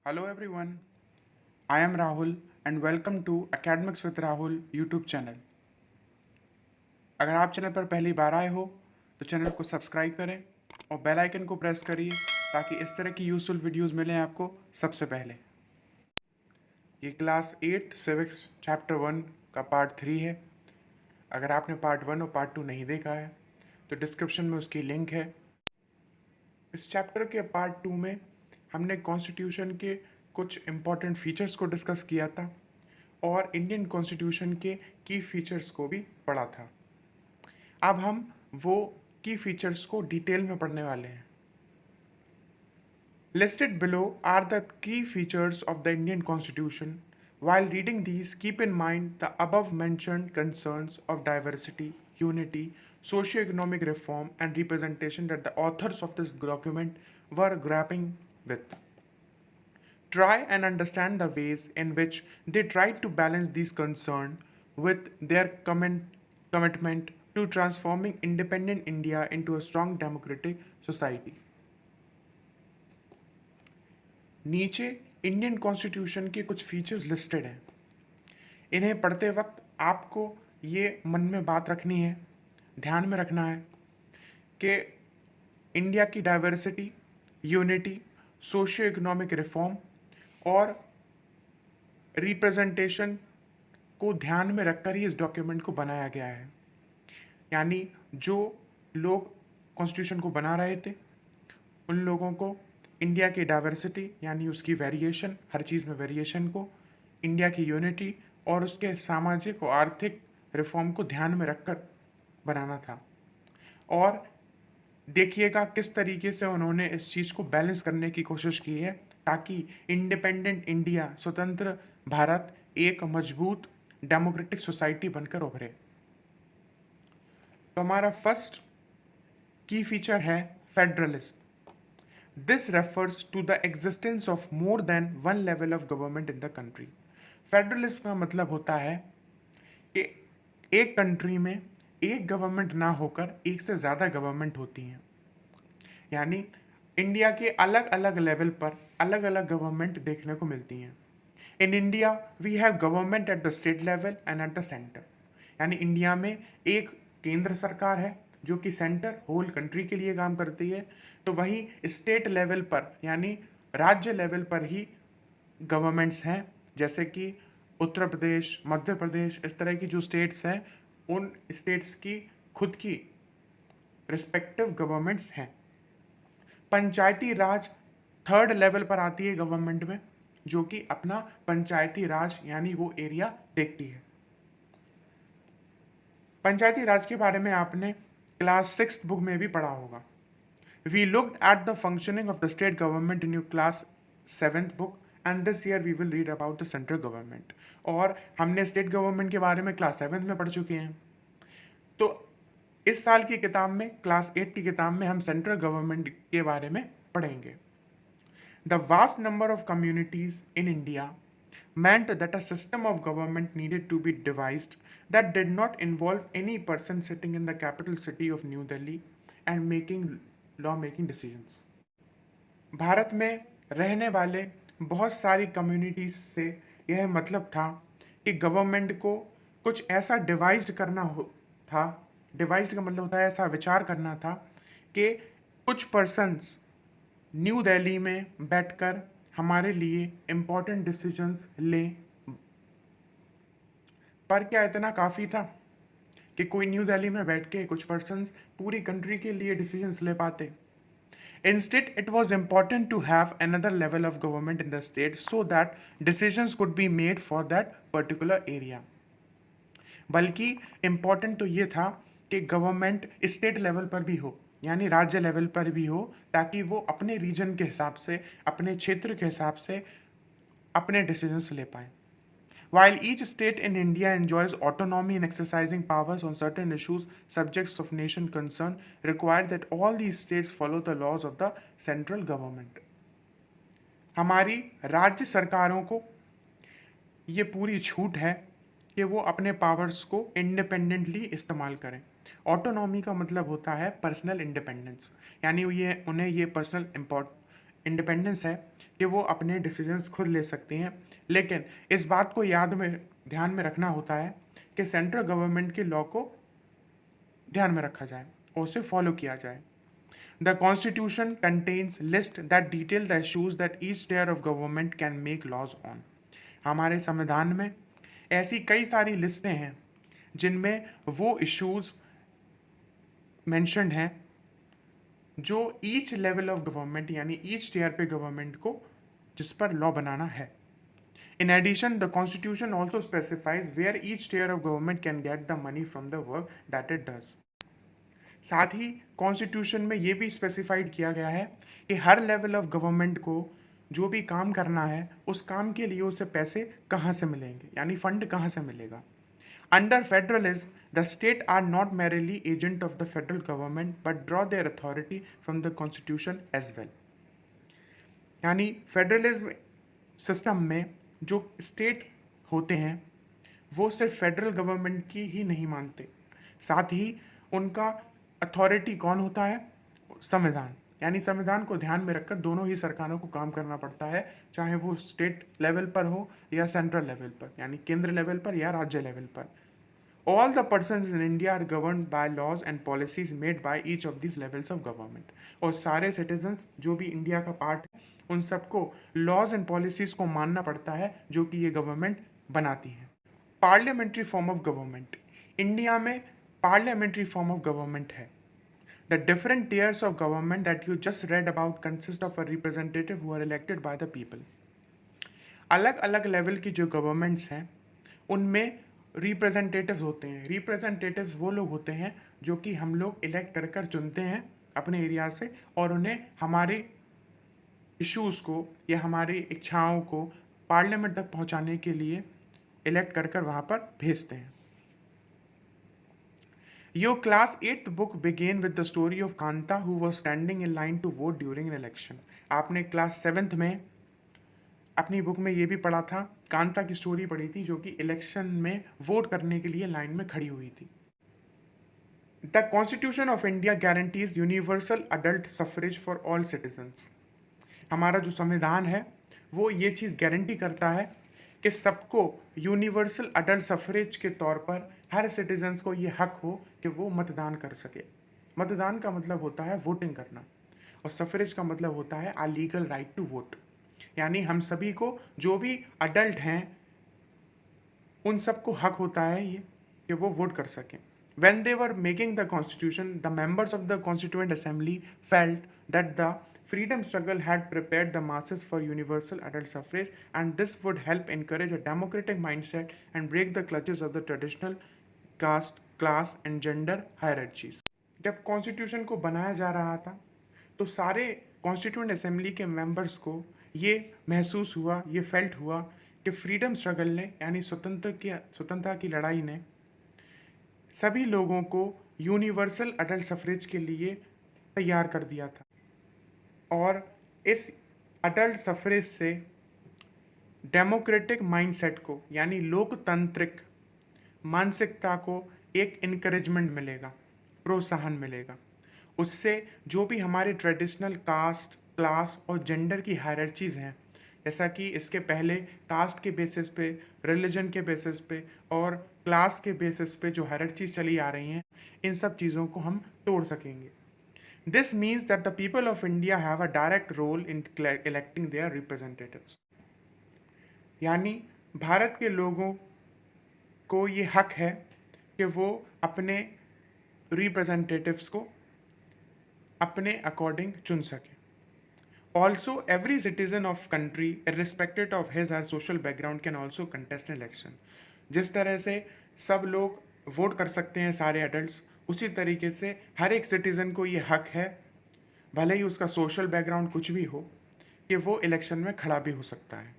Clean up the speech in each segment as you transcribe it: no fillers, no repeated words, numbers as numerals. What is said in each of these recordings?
Hello everyone, I am Rahul and welcome to Academics with Rahul YouTube channel. अगर आप channel पर पहली बार आए हो तो चैनल को सब्सक्राइब करें और बेल आइकन को प्रेस करिए ताकि इस तरह की यूजफुल वीडियोस मिलें आपको सबसे पहले। ये क्लास 8 सिविक्स चैप्टर 1 का पार्ट 3 है। अगर आपने पार्ट 1 और पार्ट 2 नहीं देखा है तो डिस्क्रिप्शन में उसकी लिंक है। इस चैप्टर के पार्ट 2 में हमने कॉन्स्टिट्यूशन के कुछ इम्पॉर्टेंट फीचर्स को डिस्कस किया था और इंडियन कॉन्स्टिट्यूशन के की फीचर्स को भी पढ़ा था। अब हम वो की फीचर्स को डिटेल में पढ़ने वाले हैं। Listed below are the key features of the Indian Constitution. While reading these, keep in mind the above mentioned concerns of diversity, unity, socio-economic reform, and representation that the authors of this document were grappling with. Try and understand the ways in which they tried to balance these concerns with their commitment to transforming independent India into a strong democratic society. नीचे Indian constitution के कुछ features listed हैं। इन्हें पढ़ते वक्त आपको ये मन में बात रखनी है, ध्यान में रखना है कि इंडिया की diversity, unity, socio economic reform और रिप्रेजेंटेशन को ध्यान में रखकर ही इस डॉक्यूमेंट को बनाया गया है। यानी जो लोग कॉन्स्टिट्यूशन को बना रहे थे उन लोगों को इंडिया की डाइवर्सिटी यानी उसकी वेरिएशन, हर चीज़ में वेरिएशन को, इंडिया की यूनिटी और उसके सामाजिक और आर्थिक रिफॉर्म को ध्यान में रखकर बनाना था। और देखिएगा किस तरीके से उन्होंने इस चीज़ को बैलेंस करने की कोशिश की है ताकि इंडिपेंडेंट इंडिया, स्वतंत्र भारत एक मजबूत डेमोक्रेटिक सोसाइटी बनकर उभरे। तो हमारा फर्स्ट की फीचर है federalism. This refers to the existence of more than one level of government in the country. Federalism का मतलब होता है कि एक कंट्री में एक गवर्नमेंट ना होकर एक से ज़्यादा गवर्नमेंट होती हैं। यानी इंडिया के अलग अलग लेवल पर अलग अलग गवर्नमेंट देखने को मिलती हैं। In India we have government at the state level and at the centre. यानी इंडिया में एक केंद्र सरकार है जो कि सेंटर होल कंट्री के लिए काम करती है, तो वहीं स्टेट लेवल पर यानी राज्य लेवल पर ही गवर्नमेंट्स हैं, जैसे कि उत्तर प्रदेश, मध्य प्रदेश, इस तरह की जो स्टेट्स हैं उन स्टेट्स की खुद की रिस्पेक्टिव गवर्नमेंट्स हैं। पंचायती राज थर्ड लेवल पर आती है गवर्नमेंट में, जो कि अपना पंचायती राज यानी वो एरिया देखती है। पंचायती राज के बारे में आपने क्लास 6th बुक में भी पढ़ा होगा। We looked at the functioning of the state government in your class 7th book and this year we will read about the central government. और हमने स्टेट गवर्नमेंट के बारे में क्लास 7th में पढ़ चुके हैं। तो इस साल की किताब में, क्लास 8 की किताब में, हम सेंट्रल गवर्नमेंट के बारे में पढ़ेंगे। The vast number of communities in India meant that a system of government needed to be devised that did not involve any person sitting in the capital city of New Delhi and making law-making decisions. Bharat में रहने वाले बहुत सारी communities से यह मतलब था कि गवर्नमेंट को कुछ ऐसा डिवाइस्ड करना था। डिवाइस्ड का मतलब होता है ऐसा विचार करना था कि कुछ पर्सन्स न्यू दिल्ली में बैठकर हमारे लिए इम्पोर्टेंट डिसीजंस लें। पर क्या इतना काफ़ी था कि कोई न्यू दिल्ली में बैठ के कुछ पर्सन्स पूरी कंट्री के लिए डिसीजंस ले पाते? Instead, it was important to have another level of government in the state so that decisions could be made for that particular area. बल्कि इम्पॉर्टेंट तो ये था कि गवर्नमेंट स्टेट लेवल पर भी हो, यानी राज्य लेवल पर भी हो, ताकि वो अपने रीजन के हिसाब से, अपने क्षेत्र के हिसाब से अपने डिसीजंस ले पाए। While each state in India enjoys autonomy in exercising powers on certain issues, subjects of nation concern require that all these states follow the laws of the central government. हमारी राज्य सरकारों को ये पूरी छूट है कि वो अपने पावर्स को इंडिपेंडेंटली इस्तेमाल करें। ऑटोनॉमी का मतलब होता है पर्सनल इंडिपेंडेंस, यानी उन्हें ये पर्सनल इंडिपेंडेंस है कि वो अपने डिसीजंस खुद ले सकते हैं, लेकिन इस बात को ध्यान में रखना होता है कि सेंट्रल गवर्नमेंट के लॉ को ध्यान में रखा जाए और उसे फॉलो किया जाए। The constitution contains list that detail the issues that each layer of government can make laws on. हमारे संविधान में ऐसी कई सारी लिस्टें हैं जिनमें वो इश्यूज मेंशन्ड हैं जो ईच लेवल ऑफ गवर्नमेंट यानी ईच टीयर पे गवर्नमेंट को जिस पर लॉ बनाना है। In addition, the Constitution also specifies where each tier of government can get the money from the work that it does. साथ ही constitution में ये भी स्पेसिफाइड किया गया है कि हर लेवल ऑफ गवर्नमेंट को जो भी काम करना है उस काम के लिए उसे पैसे कहाँ से मिलेंगे, यानी फंड कहाँ से मिलेगा। Under federalism the state are not merely agent of the federal government but draw their authority from the constitution as well. यानी फेडरलिज्म सिस्टम में जो स्टेट होते हैं वो सिर्फ फेडरल गवर्नमेंट की ही नहीं मानते, साथ ही उनका अथॉरिटी कौन होता है, संविधान। यानी संविधान को ध्यान में रखकर दोनों ही सरकारों को काम करना पड़ता है, चाहे वो स्टेट लेवल पर हो या सेंट्रल लेवल पर, यानी केंद्र लेवल पर या राज्य लेवल पर। All the persons in India are governed by laws and policies made by each of these levels of government. और सारे citizens जो भी इंडिया का पार्ट है उन सबको laws and policies को मानना पड़ता है जो कि ये गवर्नमेंट बनाती है। Parliamentary form of government, India में पार्लियामेंट्री फॉर्म ऑफ गवर्नमेंट है। The different tiers of government that you just read about consist of a representative who are elected by the people. अलग अलग लेवल की जो governments हैं उनमें representatives होते हैं। रिप्रेजेंटेटिव्स वो लोग होते हैं जो कि हम लोग इलेक्ट कर कर चुनते हैं अपने एरिया से और उन्हें हमारे इश्यूज़ को या हमारी इच्छाओं को पार्लियामेंट तक पहुंचाने के लिए इलेक्ट कर कर वहाँ पर भेजते हैं। Your class 8th book began with the story of Kanta who was standing in line to vote during an election. आपने क्लास 7th में अपनी बुक में ये भी पढ़ा था, कांता की स्टोरी पढ़ी थी जो कि इलेक्शन में वोट करने के लिए लाइन में खड़ी हुई थी। The constitution of India guarantees universal adult suffrage for all citizens. हमारा जो संविधान है वो ये चीज़ गारंटी करता है कि सबको यूनिवर्सल अडल्ट सफरेज के तौर पर हर सिटीजन्स को ये हक हो कि वो मतदान कर सके। मतदान का मतलब होता है वोटिंग करना और सफरेज का मतलब होता है आ लीगल राइट टू वोट। यानी हम सभी को जो भी अडल्ट हैं उन सबको हक होता है ये कि वो वोट कर सकें। When they were making the constitution, the members of the Constituent Assembly felt that the freedom struggle had prepared the masses for universal adult suffrage and this would help encourage a democratic mindset and break the clutches of the traditional caste, class and gender hierarchies. जब constitution को बनाया जा रहा था तो सारे constituent assembly के members को ये महसूस हुआ, ये फेल्ट हुआ कि फ्रीडम स्ट्रगल ने यानी स्वतंत्रता की लड़ाई ने सभी लोगों को यूनिवर्सल अडल्ट सफरेज के लिए तैयार कर दिया था और इस अडल्ट सफरेज से डेमोक्रेटिक माइंडसेट को यानी लोकतांत्रिक मानसिकता को एक इनकरेजमेंट मिलेगा, प्रोत्साहन मिलेगा। उससे जो भी हमारे ट्रेडिशनल कास्ट, क्लास और जेंडर की हायरार्चीज़ हैं, जैसा कि इसके पहले कास्ट के बेसिस पे, रिलीजन के बेसिस पे और क्लास के बेसिस पे जो हायरार्चीज़ चली आ रही हैं, इन सब चीज़ों को हम तोड़ सकेंगे। This means that the people of India have a direct role in electing their representatives. यानी भारत के लोगों को ये हक है कि वो अपने रिप्रेजेंटेटिव्स को अपने अकॉर्डिंग चुन सके। Also every citizen of country irrespective of his or social background can also contest an election। जिस तरह से सब लोग वोट कर सकते हैं सारे एडल्ट्स, उसी तरीके से हर एक सिटीज़न को ये हक है, भले ही उसका सोशल बैकग्राउंड कुछ भी हो, कि वो इलेक्शन में खड़ा भी हो सकता है।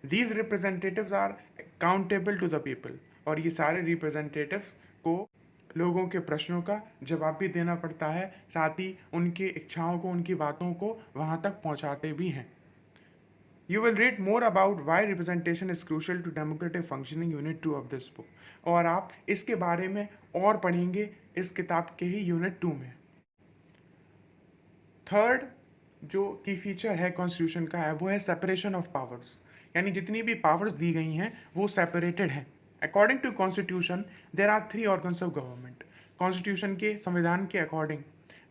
These representatives are accountable to the people और ये सारे रिप्रेजेंटेटिव्स को लोगों के प्रश्नों का जवाब भी देना पड़ता है, साथ ही उनकी इच्छाओं को, उनकी बातों को वहाँ तक पहुँचाते भी हैं। You will read more about why representation is crucial to democratic functioning unit 2 of this book। और आप इसके बारे में और पढ़ेंगे इस किताब के ही यूनिट 2 में। थर्ड, जो की फीचर है कॉन्स्टिट्यूशन का है वो है सेपरेशन ऑफ पावर्स, यानी जितनी भी पावर्स दी गई हैं वो सेपरेटेड हैं। According to constitution there are 3 organs of government. Constitution के संविधान के अकॉर्डिंग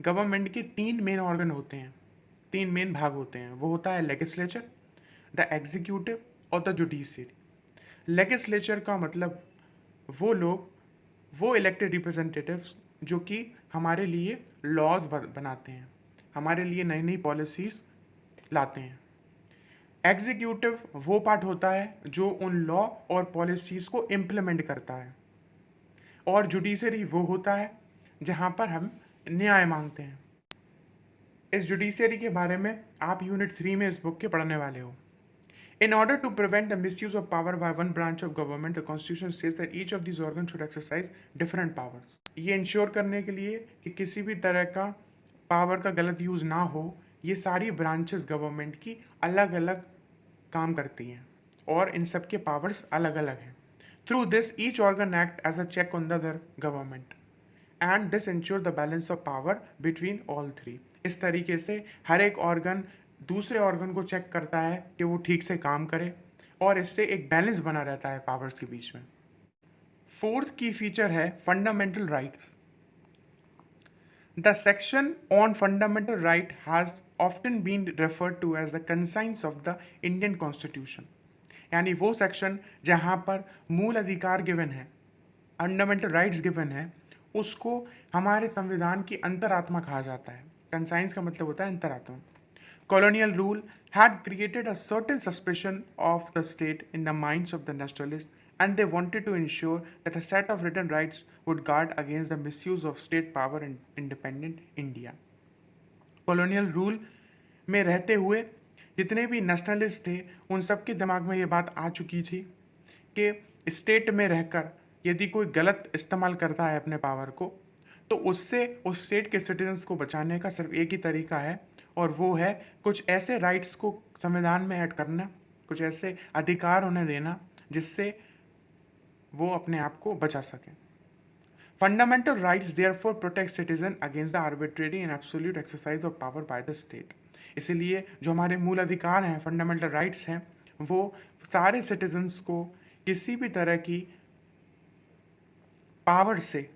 गवर्नमेंट के 3 मेन ऑर्गन होते हैं, 3 मेन भाग होते हैं। वो होता है लेजिस्लेचर, द एग्जीक्यूटिव और द जुडिशियरी। लेजिस्लेचर का मतलब वो लोग, वो इलेक्टेड रिप्रेजेंटेटिव्स जो कि हमारे लिए लॉज बनाते हैं, हमारे लिए नई नई पॉलिसीज लाते हैं। एग्जीक्यूटिव वो पार्ट होता है जो उन लॉ और पॉलिसीज को इम्प्लीमेंट करता है। और जुडिशरी वो होता है जहाँ पर हम न्याय मांगते हैं। इस जुडिशरी के बारे में आप यूनिट 3 में इस बुक के पढ़ने वाले हो। In order to prevent the misuse of power by one branch of government, the Constitution says that each of these organs should exercise different powers. ये इंश्योर करने के लिए कि किसी भी तरह का पावर का गलत यूज ना हो, ये सारी ब्रांचेस गवर्नमेंट की अलग अलग काम करती हैं और इन सब के पावर्स अलग अलग हैं। Through this each organ act as a check on the other government and this ensure the balance of power between all three. इस तरीके से हर एक ऑर्गन दूसरे ऑर्गन को चेक करता है कि वो ठीक से काम करे और इससे एक बैलेंस बना रहता है पावर्स के बीच में। फोर्थ की फीचर है fundamental rights. The section on fundamental right has often been referred to as the conscience of the Indian constitution, यानी वो सेक्शन जहाँ पर मूल अधिकार गिवन है, फंडामेंटल राइट्स गिवन है, उसको हमारे संविधान की अंतरात्मा कहा जाता है। कंसाइंस का मतलब होता है अंतरात्मा। Colonial rule had created a certain suspicion of the state in the minds of the nationalists, and they wanted to ensure that a set of written rights would guard against the misuse of state power in independent India. Colonial rule में रहते हुए जितने भी nationalist थे उन सबके दिमाग में ये बात आ चुकी थी कि स्टेट में रहकर यदि कोई गलत इस्तेमाल करता है अपने पावर को, तो उससे उस स्टेट के सिटीजन्स को बचाने का सिर्फ एक ही तरीका है, और वो है कुछ ऐसे राइट्स को संविधान में ऐड करना, कुछ ऐसे अधिकार उन्हें देना जिससे वो अपने आप को बचा सकें। Fundamental rights therefore protect citizen against the arbitrary and absolute exercise of power by the state. इसीलिए जो हमारे मूल अधिकार हैं, फंडामेंटल राइट्स हैं, वो सारे सिटीजन्स को किसी भी तरह की पावर से,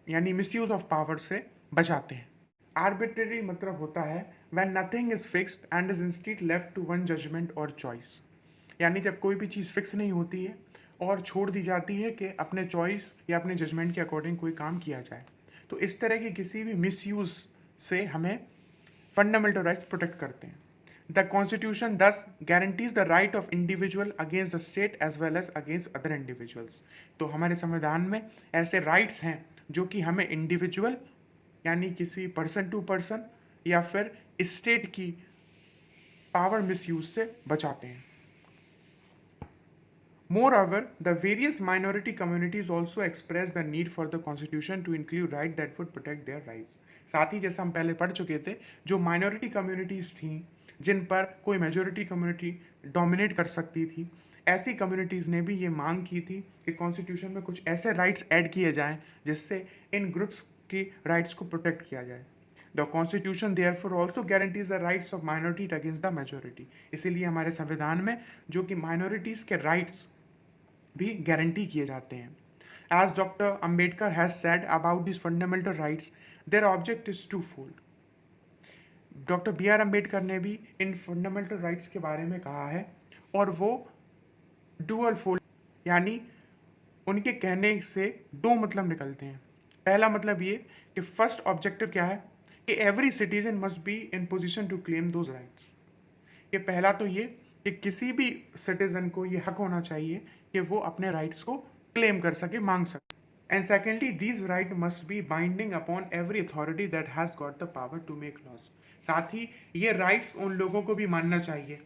यानी मिसयूज ऑफ पावर से बचाते हैं। आर्बिट्रेरी मतलब होता है when nothing is fixed and is instead left to one judgment or choice, यानी जब कोई भी चीज़ फिक्स नहीं होती है और छोड़ दी जाती है कि अपने चॉइस या अपने जजमेंट के अकॉर्डिंग कोई काम किया जाए। तो इस तरह की किसी भी मिसयूज से हमें फंडामेंटल राइट्स प्रोटेक्ट करते हैं। The constitution thus guarantees the right of individual against the state as well as against other individuals. तो हमारे संविधान में ऐसे राइट्स हैं जो कि हमें इंडिविजुअल, यानी किसी पर्सन टू पर्सन या फिर स्टेट की पावर मिसयूज से बचाते हैं। Moreover, the various minority communities also express the need for the constitution to include right that would protect their rights. साथ ही जैसा हम पहले पढ़ चुके थे, जो माइनॉरिटी कम्युनिटीज़ थीं जिन पर कोई मेजोरिटी कम्युनिटी डोमिनेट कर सकती थी, ऐसी कम्युनिटीज़ ने भी ये मांग की थी कि कॉन्स्टिट्यूशन में कुछ ऐसे राइट्स ऐड किए जाएं जिससे इन ग्रुप्स की राइट्स को प्रोटेक्ट किया जाए। The constitution therefore also guarantees the rights of minority against the majority. इसीलिए हमारे संविधान में जो कि माइनॉरिटीज़ के राइट्स भी गारंटी किए जाते हैं। As doctor Ambedkar has said about this fundamental rights, their object is two fold. Doctor B R Ambedkar ने भी इन फंडामेंटल राइट्स के बारे में कहा है, और वो डुअल फोल्ड, यानी उनके कहने से दो मतलब निकलते हैं। पहला मतलब ये कि फर्स्ट ऑब्जेक्टिव क्या है कि every citizen must be in position to claim those rights. कि पहला तो ये कि किसी भी सिटीजन को ये हक होना चाहिए कि वो अपने राइट्स को क्लेम कर सके, मांग सके। And secondly, these right must be binding upon every authority that has got the power to make laws. साथ ही ये राइट्स उन लोगों को भी मानना चाहिए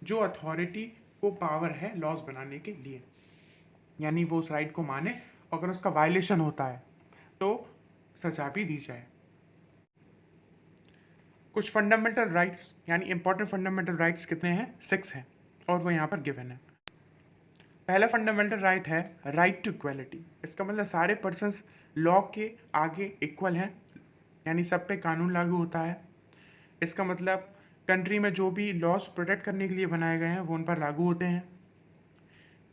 जो अथॉरिटी को पावर है लॉज बनाने के लिए, यानी वो उस राइट को माने, अगर उसका वायलेशन होता है तो सजा भी दी जाए। कुछ फंडामेंटल राइट्स, यानी इंपॉर्टेंट फंडामेंटल राइट्स कितने हैं? 6 हैं, और वो यहाँ पर गिवन है। पहला फंडामेंटल राइट है राइट टू इक्वलिटी। इसका मतलब सारे पर्सन्स लॉ के आगे इक्वल हैं, यानी सब पे कानून लागू होता है। इसका मतलब कंट्री में जो भी लॉज प्रोटेक्ट करने के लिए बनाए गए हैं वो उन पर लागू होते हैं।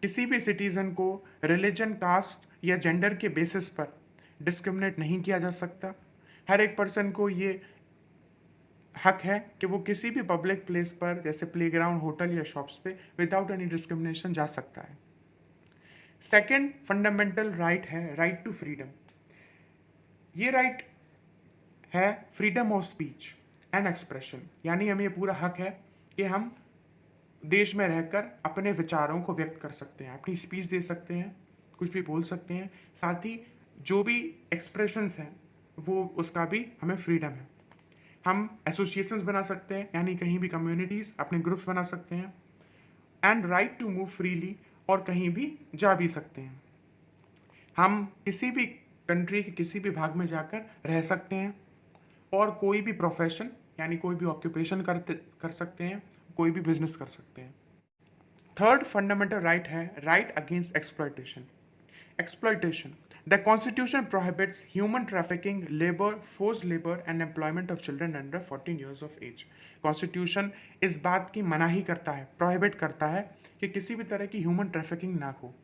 किसी भी सिटीजन को रिलीजन, कास्ट या जेंडर के बेसिस पर डिस्क्रिमिनेट नहीं किया जा सकता। हर एक पर्सन को ये हक है कि वो किसी भी पब्लिक प्लेस पर जैसे प्लेग्राउंड, होटल या शॉप्स पे विदाउट एनी डिस्क्रिमिनेशन जा सकता है। सेकेंड फंडामेंटल राइट है राइट टू फ्रीडम। ये राइट है freedom of speech and expression, यानी हमें ये पूरा हक है कि हम देश में रहकर अपने विचारों को व्यक्त कर सकते हैं, अपनी स्पीच दे सकते हैं, कुछ भी बोल सकते हैं। साथ ही जो भी एक्सप्रेशंस हैं वो उसका भी हमें फ्रीडम है। हम एसोसिएशंस बना सकते हैं, यानी कहीं भी कम्युनिटीज़, अपने ग्रुप्स बना सकते हैं। And right to move freely, और कहीं भी जा भी सकते हैं। हम किसी भी कंट्री के किसी भी भाग में जाकर रह सकते हैं और कोई भी प्रोफेशन यानी कोई भी ऑक्यूपेशन कर सकते हैं, कोई भी बिजनेस कर सकते हैं। थर्ड फंडामेंटल राइट है right against exploitation. Exploitation, the constitution prohibits human trafficking, labour, force labour and employment of children under 14 years of age. Constitution इस बात की मनाही करता है, प्रोहिबिट करता है कि किसी भी तरह की ह्यूमन ट्रैफिकिंग ना हो,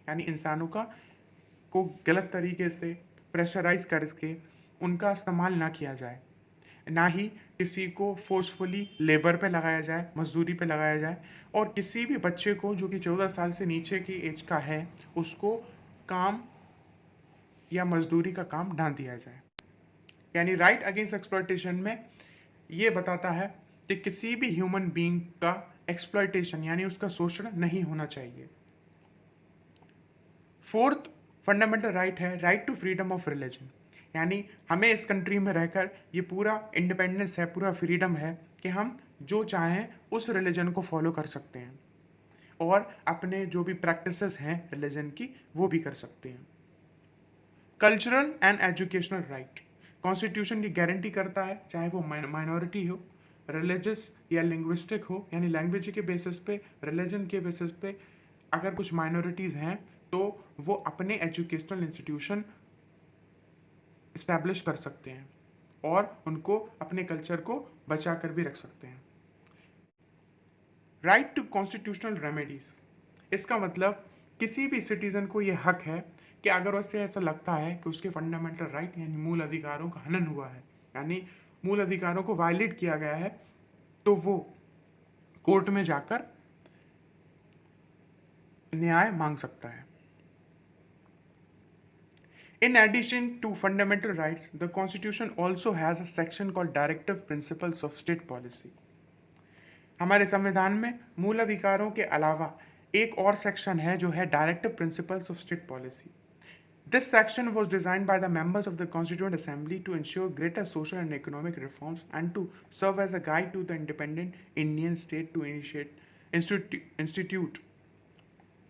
यानी इंसानों को गलत तरीके से प्रेशराइज करके उनका इस्तेमाल ना किया जाए, ना ही किसी को फोर्सफुली लेबर पे लगाया जाए, मजदूरी पे लगाया जाए, और किसी भी बच्चे को जो कि 14 साल से नीचे की एज का है उसको काम या मजदूरी का काम ना दिया जाए। यानी राइट अगेंस्ट एक्सप्लॉयटेशन में ये बताता है कि किसी भी ह्यूमन बीइंग का एक्सप्लॉयटेशन यानी उसका शोषण नहीं होना चाहिए। फोर्थ फंडामेंटल राइट है right to freedom of religion, यानी हमें इस कंट्री में रहकर ये पूरा इंडिपेंडेंस है, पूरा फ्रीडम है कि हम जो चाहें उस रिलीजन को फॉलो कर सकते हैं और अपने जो भी प्रैक्टिसेस हैं रिलीजन की वो भी कर सकते हैं। Cultural and educational right, constitution की गारंटी करता है चाहे वो माइनॉरिटी हो, रिलीजियस या लिंग्विस्टिक हो, यानी लैंग्वेज के बेसिस पे, रिलीजन के बेसिस पे अगर कुछ माइनॉरिटीज़ हैं तो वो अपने एजुकेशनल इंस्टीट्यूशन इस्टेब्लिश कर सकते हैं और उनको अपने कल्चर को बचा कर भी रख सकते हैं। राइट टू कॉन्स्टिट्यूशनल रेमेडीज, इसका मतलब किसी भी सिटीजन को ये हक है कि अगर उससे ऐसा लगता है कि उसके फंडामेंटल राइट यानी मूल अधिकारों का हनन हुआ है, यानी मूल अधिकारों को वायलेट किया गया है, तो वो कोर्ट में जाकर न्याय मांग सकता है। In addition to fundamental rights, the Constitution also has a section called Directive Principles of State Policy. हमारे संविधान में मूल अधिकारों के अलावा एक और सेक्शन है जो है directive principles of state policy. This section was designed by the members of the constituent assembly to ensure greater social and economic reforms and to serve as a guide to the independent Indian state to institute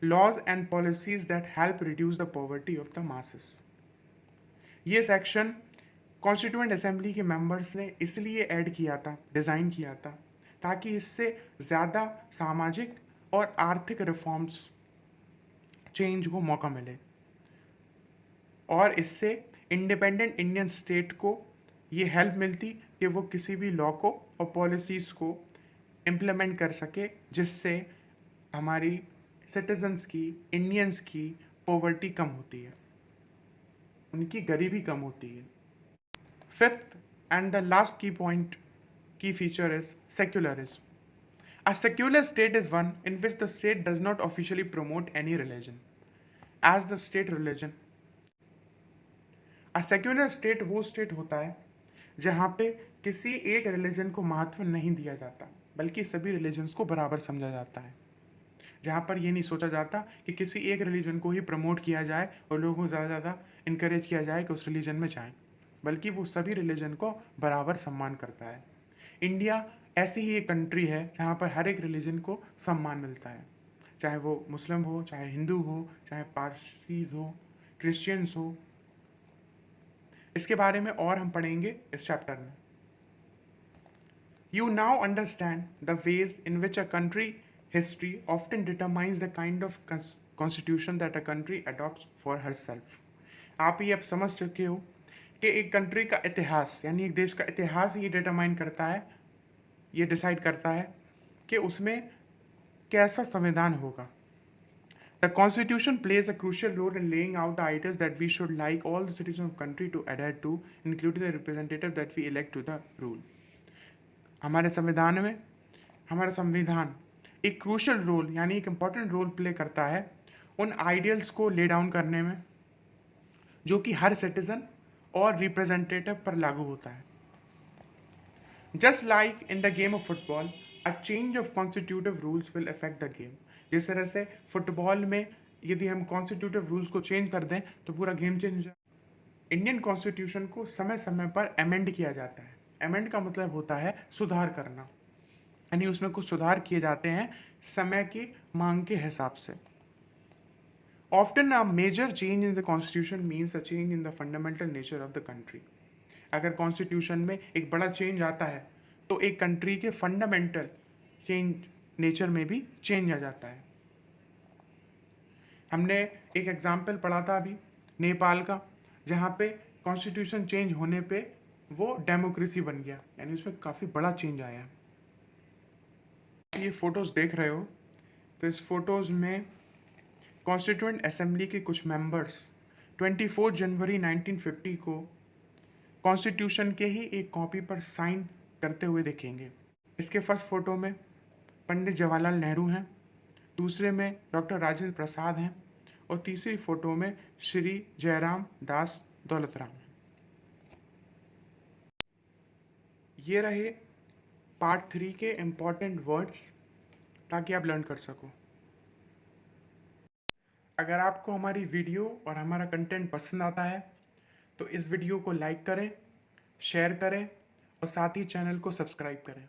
laws and policies that help reduce the poverty of the masses. ये section constituent assembly के members ने इसलिए add किया था, design किया था, ताकि इससे ज़्यादा सामाजिक और आर्थिक रिफॉर्म्स चेंज को मौका मिले और इससे इंडिपेंडेंट इंडियन स्टेट को ये हेल्प मिलती कि वो किसी भी लॉ को और पॉलिसीज़ को इम्प्लीमेंट कर सके जिससे हमारी सिटीजन्स की, इंडियंस की पॉवर्टी कम होती है, उनकी गरीबी कम होती है। फिफ्थ एंड द लास्ट की पॉइंट, की feature is secularism. A secular state is one in which the state does not officially promote any religion as the state religion. A secular state वो state होता है जहाँ पे किसी एक religion को महत्व नहीं दिया जाता बल्कि सभी रिलीजन्स को बराबर समझा जाता है, जहाँ पर ये नहीं सोचा जाता कि किसी एक रिलीजन को ही प्रमोट किया जाए और लोगों को ज़्यादा ज़्यादा इनक्रेज किया जाए कि उस रिलीजन में जाएं, बल्कि वो सभी रिलीजन को बराबर सम्मान करता है। इंडिया ऐसी ही एक कंट्री है जहाँ पर हर एक रिलीजन को सम्मान मिलता है, चाहे वो मुस्लिम हो, चाहे हिंदू हो, चाहे पारसीज हो, क्रिश्चियंस हो। इसके बारे में और हम पढ़ेंगे इस चैप्टर में। You now understand the ways in which a country history often determines the kind of constitution that a country adopts for herself. आप ये अब समझ चुके हो कि एक कंट्री का इतिहास यानी एक देश का इतिहास ही डिटरमाइन करता है ये डिसाइड करता है कि उसमें कैसा संविधान होगा। The constitution plays a crucial role in laying out the ideas that we should like all the citizen of country to adhere to, including the representative that we elect to the rule. हमारे संविधान में हमारा संविधान एक crucial role यानी एक important role play करता है उन आइडियल्स को ले डाउन करने में जो कि हर सिटीजन और रिप्रेजेंटेटिव पर लागू होता है। Just like in the game of football, a change of constitutive rules will affect the game. जिस तरह से फुटबॉल में यदि हम कॉन्स्टिट्यूटिव रूल्स को चेंज कर दें तो पूरा गेम चेंज हो जाए। इंडियन कॉन्स्टिट्यूशन को समय समय पर अमेंड किया जाता है। अमेंड का मतलब होता है सुधार करना, यानी उसमें कुछ सुधार किए जाते हैं समय की मांग के हिसाब से। Often a major change in the constitution means a change in the fundamental nature of the country. अगर कॉन्स्टिट्यूशन में एक बड़ा चेंज आता है तो एक कंट्री के फंडामेंटल चेंज नेचर में भी चेंज आ जाता है। हमने एक एग्जाम्पल पढ़ा था अभी नेपाल का, जहाँ पे कॉन्स्टिट्यूशन चेंज होने पे वो डेमोक्रेसी बन गया, यानी उसमें काफ़ी बड़ा चेंज आया। ये फोटोज़ देख रहे हो, तो इस फोटोज़ में कॉन्स्टिट्यूएंट असेंबली के कुछ मेंबर्स 24 जनवरी 1950 को कॉन्स्टिट्यूशन के ही एक कॉपी पर साइन करते हुए देखेंगे। इसके फर्स्ट फोटो में पंडित जवाहरलाल नेहरू हैं, दूसरे में डॉक्टर राजेंद्र प्रसाद हैं और तीसरी फोटो में श्री जयराम दास दौलतराम हैं। ये रहे पार्ट 3 के इम्पॉर्टेंट वर्ड्स, ताकि आप लर्न कर सको। अगर आपको हमारी वीडियो और हमारा कंटेंट पसंद आता है तो इस वीडियो को लाइक करें, शेयर करें और साथ ही चैनल को सब्सक्राइब करें।